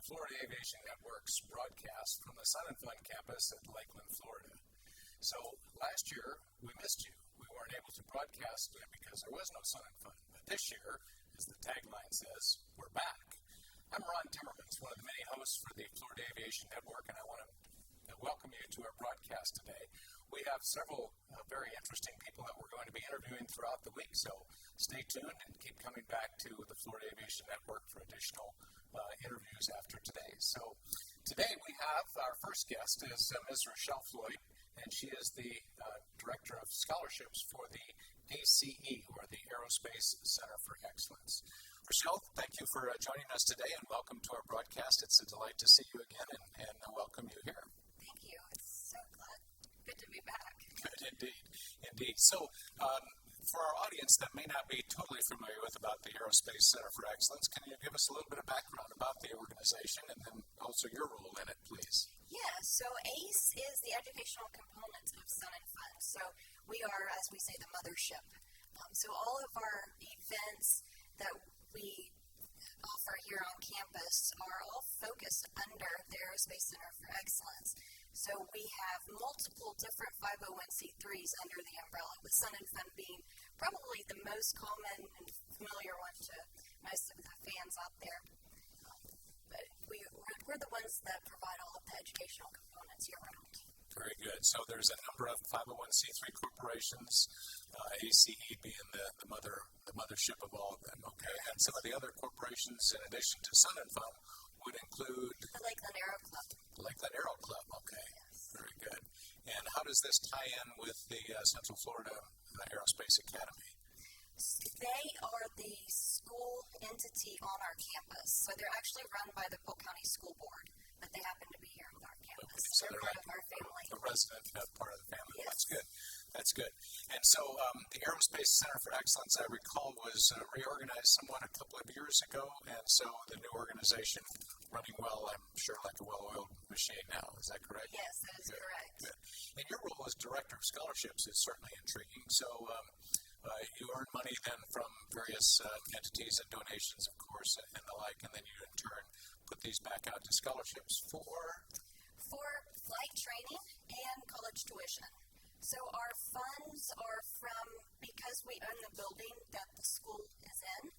Florida Aviation Network's broadcast from the Sun and Fun campus at Lakeland, Florida. So last year, we missed you. We weren't able to broadcast because there was no Sun and Fun. But this year, as the tagline says, we're back. I'm Ron Timmermans, one of the many hosts for the Florida Aviation Network, and I want to welcome you to our broadcast today. We have several very interesting people that we're going to be interviewing throughout the week, so stay tuned and keep coming back to the Florida Aviation Network for additional interviews after today. So today we have our first guest is Ms. Richele Floyd, and she is the Director of Scholarships for the ACE, or the Aerospace Center for Excellence. Richele, thank you for joining us today and welcome to our broadcast. It's a delight to see you again and welcome you here. Thank you. It's so good to be back. Good, indeed. So, for our audience that may not be totally familiar with about the Aerospace Center for Excellence, can you give us a little bit of background about the organization and then also your role in it, please? Yeah, so ACE is the educational component of Sun and Fun. So we are, as we say, the mothership. So all of our events that we offer here on campus are all focused under the Aerospace Center for Excellence. So we have multiple different 501c3s under the umbrella, with Sun and Fun being probably the most common and familiar one to most of the fans out there. But we're the ones that provide all of the educational components year-round. Very good. So there's a number of 501c3 corporations, ACE being the mothership of all of them, okay? And some of the other corporations, in addition to Sun and Fun, would include the Lakeland Aero Club. The Lakeland Aero Club, okay. Yes. Very good. And how does this tie in with the Central Florida Aerospace Academy? They are the school entity on our campus. So they're actually run by the Polk County School Board, but they happen to be here on our campus. Okay, so they're part like of our family. A resident part of the family. Yes. That's good. And so the Aerospace Center for Excellence, I recall, was reorganized somewhat a couple of years ago, and so the new organization running well, I'm sure, like a well-oiled machine now. Is that correct? Yes, that is correct. Good. And your role as Director of Scholarships is certainly intriguing. So you earn money then from various entities and donations, of course, and the like, and then you in turn put these back out to scholarships for flight training and college tuition. So our funds are from, because we own the building that the school is in,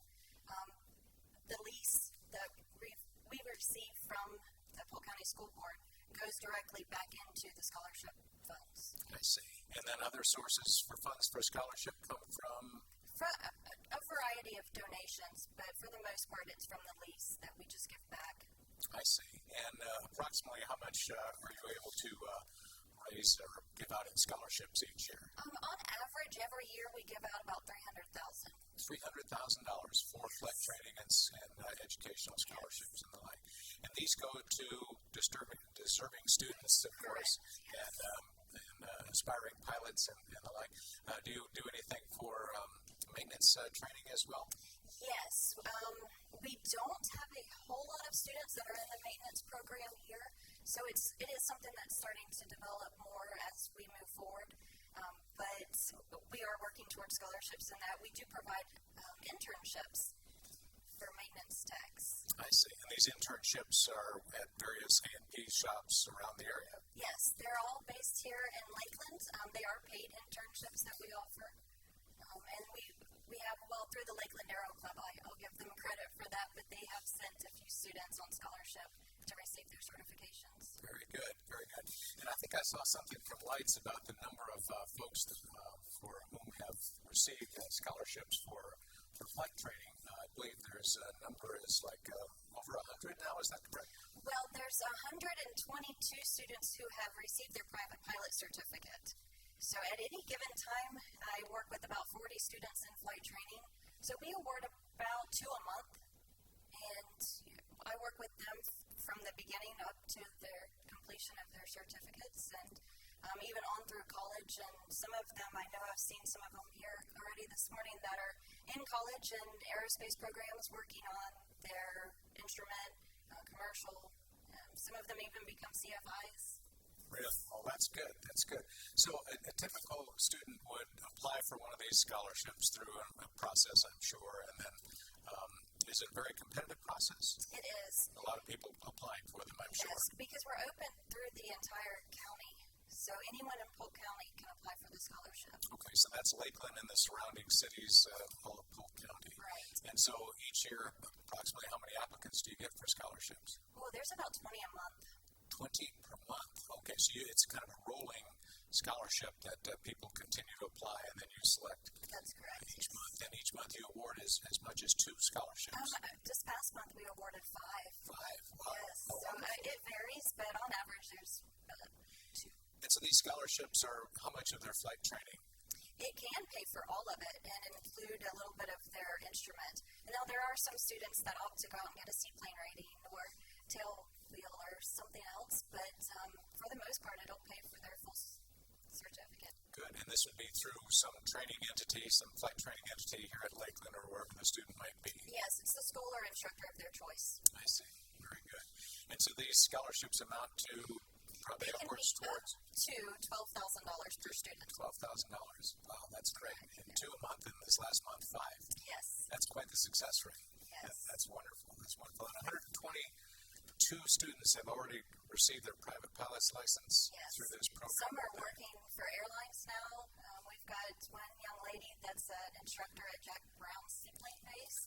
the lease that we receive from the Polk County School Board goes directly back into the scholarship funds. I see. And then other sources for funds for scholarship come from? A variety of donations, but for the most part it's from the lease that we just give back. I see. And approximately how much are you able to raise or give out in scholarships each year? On average, every year we give out about $300,000. $300,000 for flight training and educational scholarships and the like. And these go to deserving students, of course, yes. and aspiring pilots and the like. Do you do anything for maintenance training as well? Yes. We don't have a whole lot of students that are in the maintenance program here, so it is something that's starting to develop more as we move forward. But we are working towards scholarships in that we do provide internships for maintenance techs. I see. And these internships are at various A&P shops around the area? Yes, they're all based here in Lakeland. They are paid internships that we offer. And we have, through the Lakeland Aero Club, I'll give them credit for that, but they have sent a few students on scholarship to receive their certifications. Very good. And I think I saw something from Lights about the number of folks for whom have received scholarships for flight training. I believe there's a number is like over 100 now, is that correct? Well, there's 122 students who have received their private pilot certificate. So at any given time, I work with about 40 students in flight training. So we award about 2 a month, and I work with them from the beginning up to their completion of their certificates, and even on through college. And some of them, I know I've seen some of them here already this morning that are in college and aerospace programs working on their instrument, commercial. Some of them even become CFIs. Really? Oh, that's good. So a typical student would apply for one of these scholarships through a process, I'm sure, and then is it a very competitive process? process. It is. A lot of people applying for them, I'm sure. Yes, because we're open through the entire county. So anyone in Polk County can apply for the scholarship. Okay, so that's Lakeland and the surrounding cities, all of Polk County. Right. And so each year, approximately how many applicants do you get for scholarships? Well, there's about 20 a month. 20 per month. Okay, so it's kind of a rolling scholarship that people continue to apply, and then you select. That's correct. Each month. And each month you award as much as 2 scholarships. This past month we awarded 5. 5. Wow. Yes. So it varies, but on average there's 2. And so these scholarships are how much of their flight training? It can pay for all of it and include a little bit of their instrument. Now there are some students that opt to go out and get a seaplane rating or tail wheel or something else, but for the most part it'll pay for their full certificate. Good. And this would be through some training entity, some flight training entity here at Lakeland or wherever the student might be. Yes, it's the school or instructor of their choice. I see. Very good. And so these scholarships amount to probably upwards towards to $12,000 per student. $12,000. Wow, that's great. And 2 a month, and this last month 5. Yes. That's quite the success rate. Yes. That's wonderful. That's wonderful. And 122 students have already received their private pilot's license through this program. Some are working for airlines now. We've got one young lady that's an instructor at Jack Brown's seaplane base.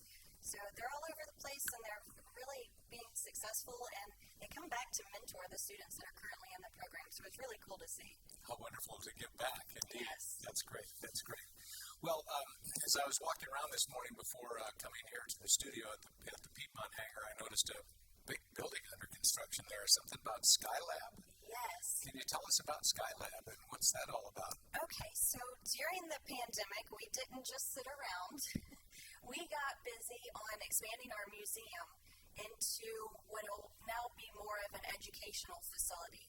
So they're all over the place, and they're really being successful, and they come back to mentor the students that are currently in the program. So it's really cool to see. How wonderful to give back, indeed. Yes. That's great. That's great. Well, as I was walking around this morning before coming here to the studio at the Piedmont hangar, I noticed a big building under construction there, something about Skylab. Yes. Can you tell us about Skylab and what's that all about? Okay, so during the pandemic, we didn't just sit around. We got busy on expanding our museum into what will now be more of an educational facility.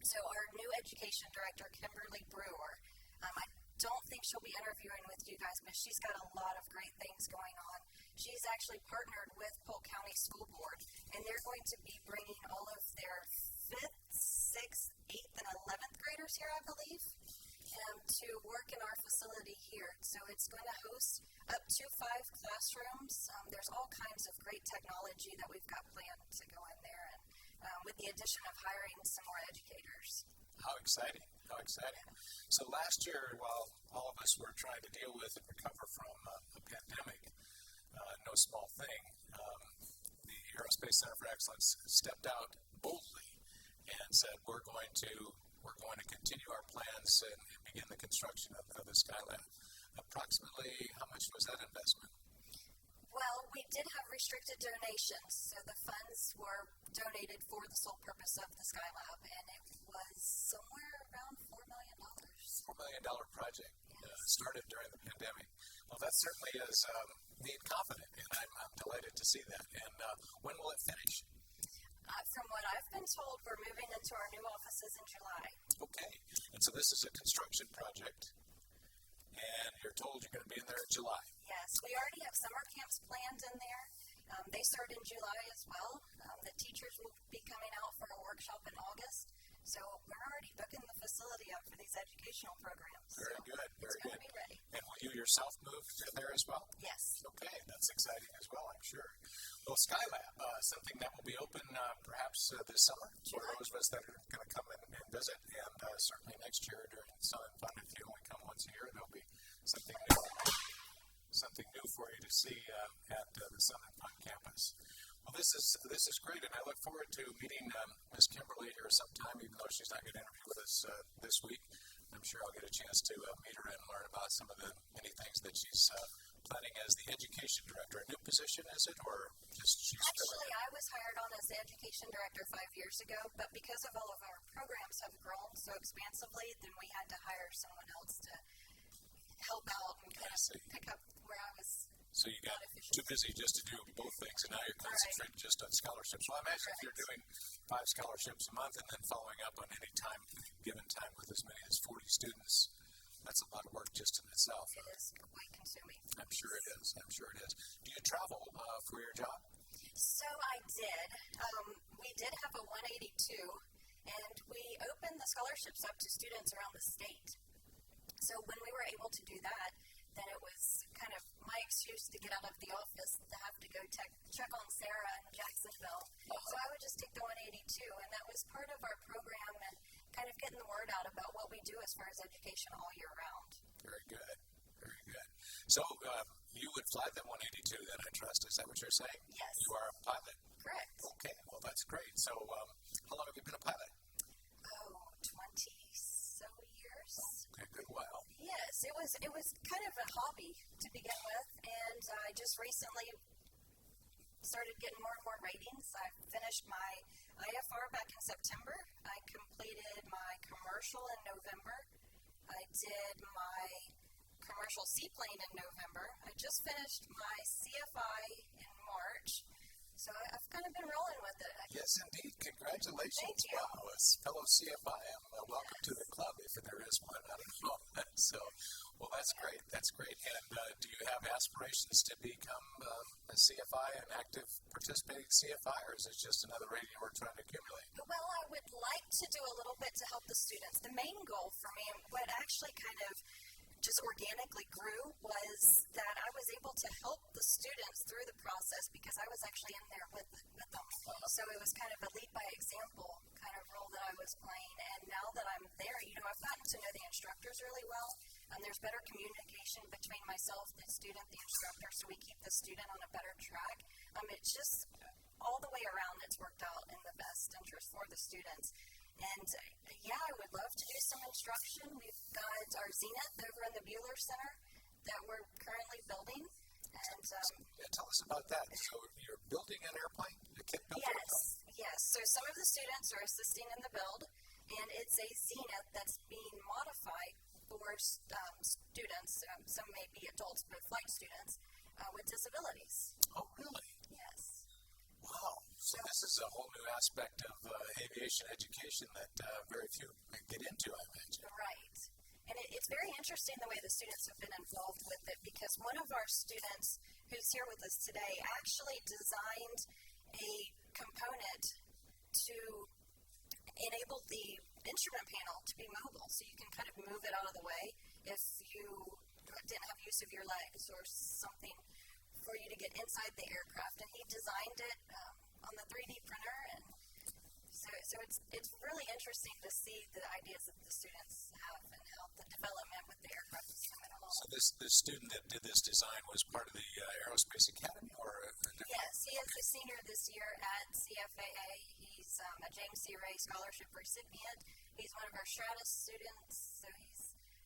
So our new education director, Kimberly Brewer, I don't think she'll be interviewing with you guys, but she's got a lot of great things going on. She's actually partnered with Polk County School Board, and they're going to be bringing all of their 5th, 6th, 8th, and 11th graders here, I believe, to work in our facility here. So it's going to host up to 5 classrooms. There's all kinds of great technology that we've got planned to go in there, and with the addition of hiring some more educators. How exciting. How exciting. So last year, while all of us were trying to deal with and recover from a pandemic, no small thing, the Aerospace Center for Excellence stepped out boldly and said, we're going to continue our plans and begin the construction of the Skylab. Approximately how much was that investment? Well, we did have restricted donations, so the funds were donated for the sole purpose of the Skylab, and it was somewhere around $4 million. $4 million project started during the pandemic. Well, that certainly is being confident, and I'm delighted to see that. And when will it finish? From what I've been told, we're moving into our new offices in July. Okay. And so this is a construction project, and you're told you're going to be in there in July. Yes, we already have summer camps planned in there. They start in July as well. The teachers will be coming out for a workshop in August. So we're already booking the facility up for these educational programs. Very good. Very good. It's going to be ready. And will you yourself move there as well? Yes. Okay. That's exciting as well, I'm sure. Well, Skylab, something that will be open perhaps this summer for those of us that are going to come in and visit. And certainly next year during Sun and Fun, if you only come once a year, there'll be something new for you to see at the Sun and Fun campus. Well, this is great, and I look forward to meeting Ms. Kimberly here sometime, even though she's not going to interview with us this week. I'm sure I'll get a chance to meet her and learn about some of the many things that she's planning as the education director. A new position, is it, or just she's Actually, I was hired on as the education director 5 years ago, but because of all of our programs have grown so expansively, then we had to hire someone else to help out and kind of pick up where I was. So you got too busy just to do both things, and now you're concentrating just on scholarships. Well, I imagine if you're doing 5 scholarships a month and then following up on any given time with as many as 40 students, that's a lot of work just in itself. It is quite consuming. I'm sure it is. I'm sure it is. Do you travel for your job? So I did. We did have a 182, and we opened the scholarships up to students around the state. So when we were able to do that, then it was kind of my excuse to get out of the office to have to go check on Sarah aviation all year round. Very good. Very good. So you would fly that 182 then, I trust. Is that what you're saying? Yes. You are a pilot? Correct. Okay. Well, that's great. So how long have you been a pilot? 20-so years. Okay, good while. Yes, it was kind of a hobby to begin with, and I just recently started getting more and more ratings. I finished my IFR back in September. I completed my commercial in November. I did my commercial seaplane in November. I just finished my CFI in March. So I've kind of been rolling with it. Yes, indeed. Congratulations. Thank you. Wow, as fellow CFI, welcome to the club if there is one. I don't know. So, well, that's great. That's great. And do you have aspirations to become a CFI, an active participating CFI, or is it just another rating we're trying to accumulate? Well, I would like to do a little bit to help the students. The main goal for me, and what actually kind of just organically grew, was that I was able to help the students through the process because I was actually in there with them. So it was kind of a lead by example kind of role that I was playing. And now that I'm there, I've gotten to know the instructors really well. There's better communication between myself, the student, the instructor, so we keep the student on a better track. It's just all the way around, it's worked out in the best interest for the students. And I would love to do some instruction. We've got our Zenith over in the Bueller Center that we're currently building. And tell us about that. So you're building an airplane, a kit builder? Yes. So some of the students are assisting in the build, and it's a Zenith that's being modified for students. Some may be adults, but flight students with disabilities. Oh, really? Yes. Wow. So this is a whole new aspect of aviation education that very few get into, I imagine. Right. And it's very interesting the way the students have been involved with it, because one of our students who's here with us today actually designed a component to enable the instrument panel to be mobile, so you can kind of move it out of the way if you didn't have use of your legs or something for you to get inside the aircraft. And he designed it on the 3D printer, and so it's really interesting to see the ideas that the students have and how the development with the aircraft is coming along. So this student that did this design was part of the Aerospace Academy, or a different? Yes, he is a senior this year at CFAA. He's a James C. Ray Scholarship recipient. He's one of our Stratus students, so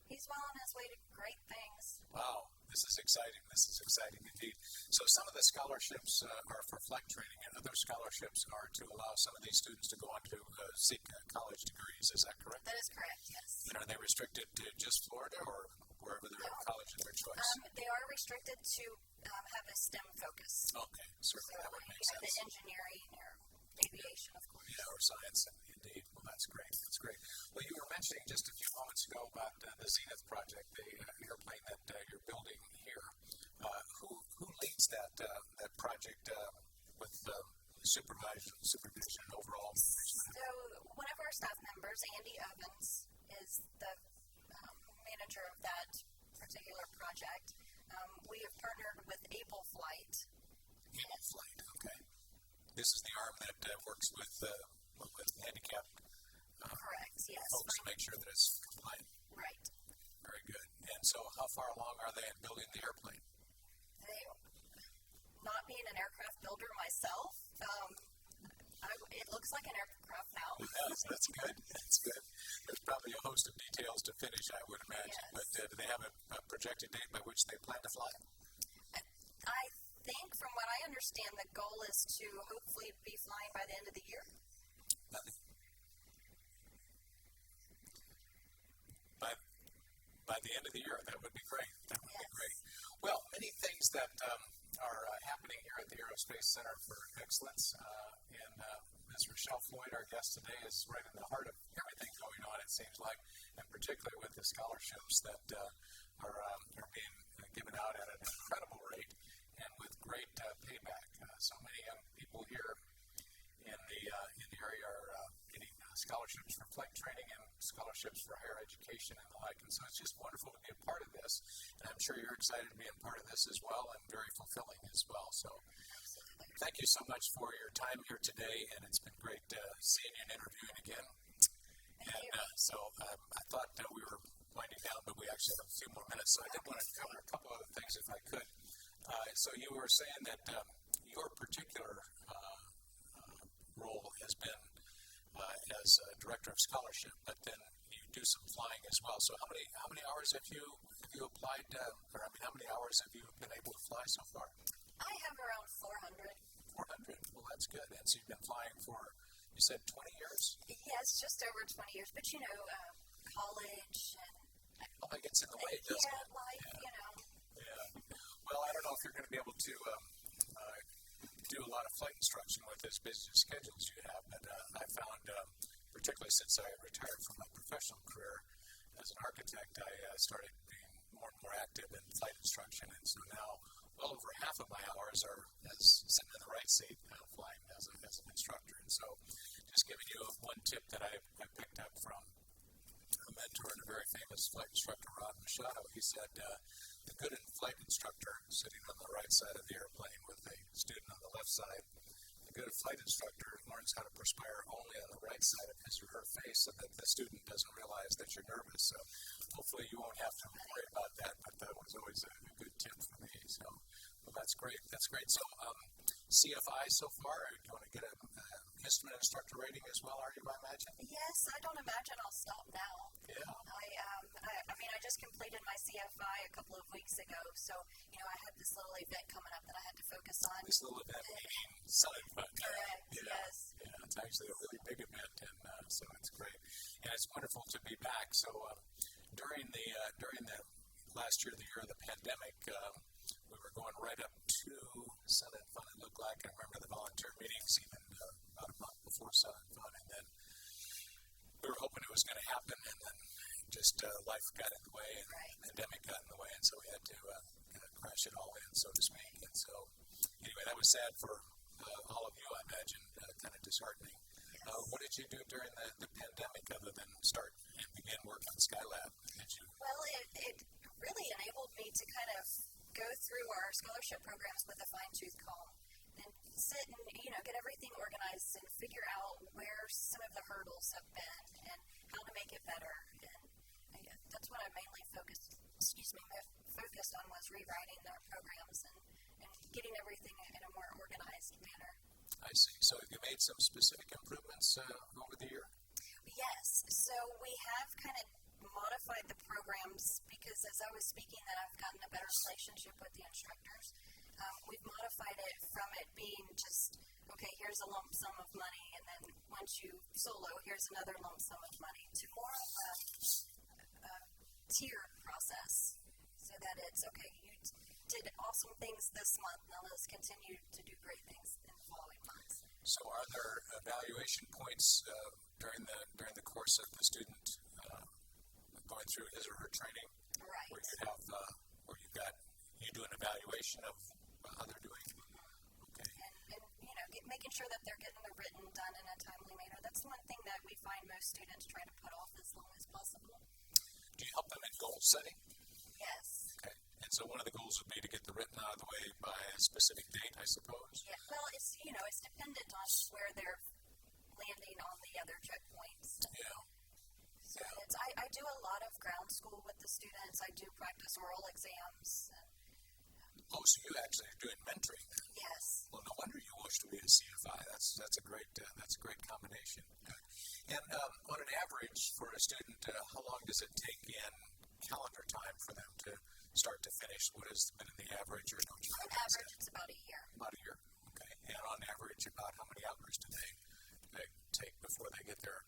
he's well on his way to great things. Wow. This is exciting. This is exciting indeed. So some of the scholarships are for flight training, and other scholarships are to allow some of these students to go on to seek college degrees. Is that correct? That is correct, yes. And are they restricted to just Florida or wherever they're in college of their choice? They are restricted to have a STEM focus. Okay, certainly that would make sense. The engineering or aviation, of course. Yeah, or science, indeed. Well, that's great. That's great. Well, you were mentioning just a few moments ago about the Zenith project, the airplane that you're building here. Who leads that project with supervision and overall? So one of our staff members, Andy Evans, is the manager of that particular project. We have partnered with Able Flight. Able Flight, okay. This is the arm that works with handicapped correct, yes. folks to make sure that it's compliant. Right. Very good. And so how far along are they in building the airplane? Not being an aircraft builder myself, it looks like an aircraft now. It does. That's good. That's good. There's probably a host of details to finish, I would imagine. Yes. But do they have a projected date by which they plan to fly? I think, from what I understand, the goal is to hopefully be flying by the end of the year. By the end of the year, that would be great. That would be great. Well, many things that are happening here at the Aerospace Center for Excellence. And Ms. Richele Floyd, our guest today, is right in the heart of everything going on, it seems like, and particularly with the scholarships that are being given out at an incredible rate and with great payback. So many young people here in the area are getting scholarships for flight training and scholarships for higher education and the like. And so it's just wonderful to be a part of this. And I'm sure you're excited to be a part of this as well, and very fulfilling as well. So thank you so much for your time here today, and it's been great seeing you and interviewing again. Thank you. So I thought we were winding down, but we actually have a few more minutes, so I did want to cover a couple other things if I could. So you were saying that your particular role has been as a director of scholarship, but then you do some flying as well. So how many hours have you applied, or how many hours have you been able to fly so far? I have around 400. 400. Well, that's good. And so you've been flying for, you said 20 years? Yes, just over 20 years. But college and it gets in the way, doesn't it? Life, Yeah. Well, I don't know if you're going to be able to do a lot of flight instruction with as busy a schedule as you have, but I found, particularly since I retired from my professional career as an architect, I started being more and more active in flight instruction, and so now well over half of my hours are as sitting in the right seat flying as an instructor. And so just giving you one tip that I picked up from a mentor and a very famous flight instructor, Ron Timmermans. He said, the good flight instructor sitting on the right side of the airplane with a student on the left side, the good flight instructor learns how to perspire only on the right side of his or her face so that the student doesn't realize that you're nervous. So hopefully you won't have to worry about that, but that was always a good tip for me. So well, that's great. That's great. So CFI so far, do you want to get an instrument instructor rating as well, are you, I imagine? Yes, I don't imagine I'll stop now. Yeah. I just completed my CFI a couple of weeks ago, so, I had this little event coming up that I had to focus on. This little event meeting Sun Fun. Correct, yes. Yeah, it's actually a really big event, and so it's great. And it's wonderful to be back. So during the last year, the year of the pandemic, we were going right up to Sun and Fun, it looked like. I remember the volunteer meetings even about a month before Sun and Fun, and then we were hoping it was going to happen, and then just life got in the way, and the pandemic got in the way, and so we had to kind of crash it all in, so to speak. And so, anyway, that was sad for all of you, I imagine, kind of disheartening. Yes. What did you do during the pandemic other than start and begin work on Skylab? Well, it really enabled me to kind of go through our scholarship programs with a fine-tooth comb and sit and, get everything organized and figure out where some of the hurdles have been and how to make it better. And that's what I mainly focused on was rewriting our programs and getting everything in a more organized manner. I see. So you made some specific improvements over the year? Yes. So we have kind of modified the programs because as I was speaking that I've gotten a better relationship with the instructors. We've modified it from it being just, okay, here's a lump sum of money, and then once you solo, here's another lump sum of money, to more of a tiered process so that it's, okay, you did awesome things this month, now let's continue to do great things in the following months. So are there evaluation points during the course of the student going through his or her training? Right. Where you do an evaluation of how they're doing? Okay. And making sure that they're getting the written done in a timely manner. That's one thing that we find most students try to put off as long as possible. Do you help them in goal setting? Yes. Okay. And so one of the goals would be to get the written out of the way by a specific date, I suppose? Yeah. Well, it's dependent on where they're landing on the other checkpoints. Yeah. So I do a lot of ground school with the students. I do practice oral exams. So you actually are doing mentoring then? Yes. Well, no wonder you wish to be a CFI. That's a great combination. Good. And on an average for a student, how long does it take in calendar time for them to start to finish? What has been the average, or don't you? On average, it's about a year. About a year. Okay. And on average, about how many hours do they take before they get their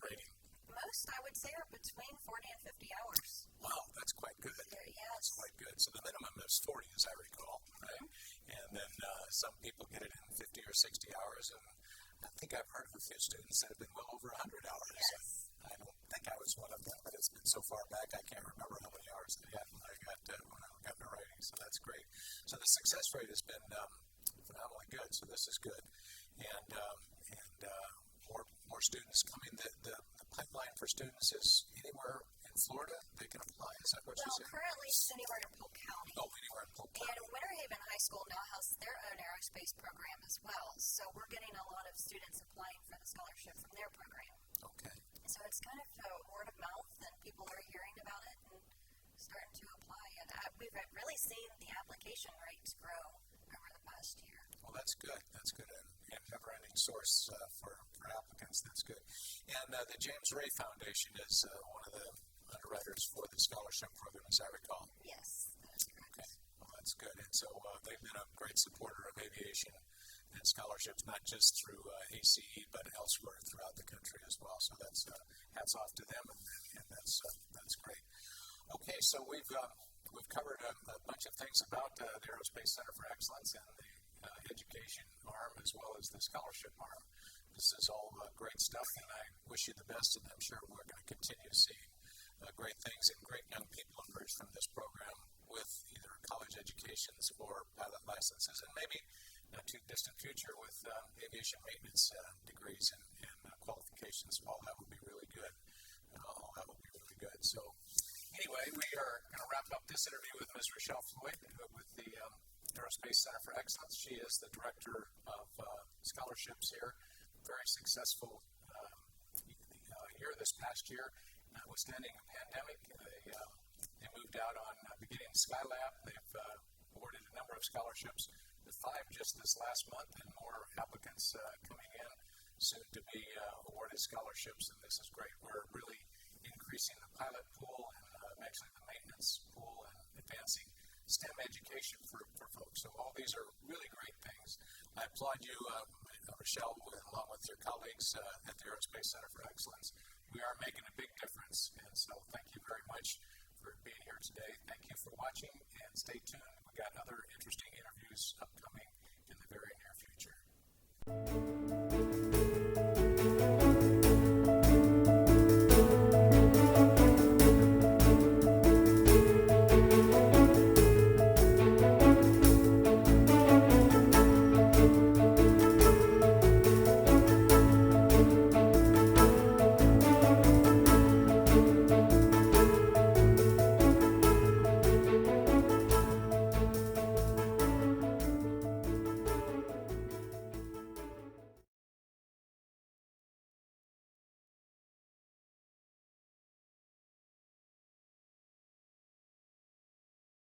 rating? Most, I would say, are between 40 and 50 hours. Wow, that's quite good. Yes. That's quite good. So the minimum is 40, as I recall, right? Mm-hmm. And then some people get it in 50 or 60 hours, and I think I've heard of a few students that have been well over 100 hours. Yes. I don't think I was one of them, but it's been so far back I can't remember how many hours they had when I got my rating. So that's great. So the success rate has been phenomenally good. So this is good, and more students coming. The pipeline for students is anywhere in Florida they can apply. Is that what you said? Well, currently it's anywhere in Polk County. Oh, anywhere in Polk County. And Winter Haven High School now has their own aerospace program as well. So we're getting a lot of students applying for the scholarship from their program. Okay. So it's kind of word of mouth, and people are hearing about it. starting to apply. And we've really seen the application rates grow over the past year. Well, that's good. That's good. And never-ending source for applicants. That's good. And the James Ray Foundation is one of the underwriters for the scholarship program, as I recall. Yes, that is correct. Okay. Well, that's good. And so they've been a great supporter of aviation and scholarships, not just through ACE, but elsewhere throughout the country as well. So that's hats off to them, and that's great. Okay, so we've covered a bunch of things about the Aerospace Center for Excellence and the education arm as well as the scholarship arm. This is all great stuff, and I wish you the best, and I'm sure we're going to continue to see great things and great young people emerge from this program with either college educations or pilot licenses, and maybe not too distant future with aviation maintenance degrees and qualifications. All that would be really good. So anyway, we are going to wrap up this interview with Ms. Richele Floyd with the Aerospace Center for Excellence. She is the director of scholarships here. Very successful year this past year. Notwithstanding the pandemic, they moved out on beginning Skylab. They've awarded a number of scholarships. 5 just this last month, and more applicants coming in soon to be awarded scholarships, and this is great. We're really increasing the pilot pool and actually the maintenance pool and advancing STEM education for folks. So all these are really great things. I applaud you, Richele, along with your colleagues at the Aerospace Center for Excellence. We are making a big difference, and so thank you very much for being here today. Thank you for watching, and stay tuned. We've got other interesting interviews upcoming in the very near future.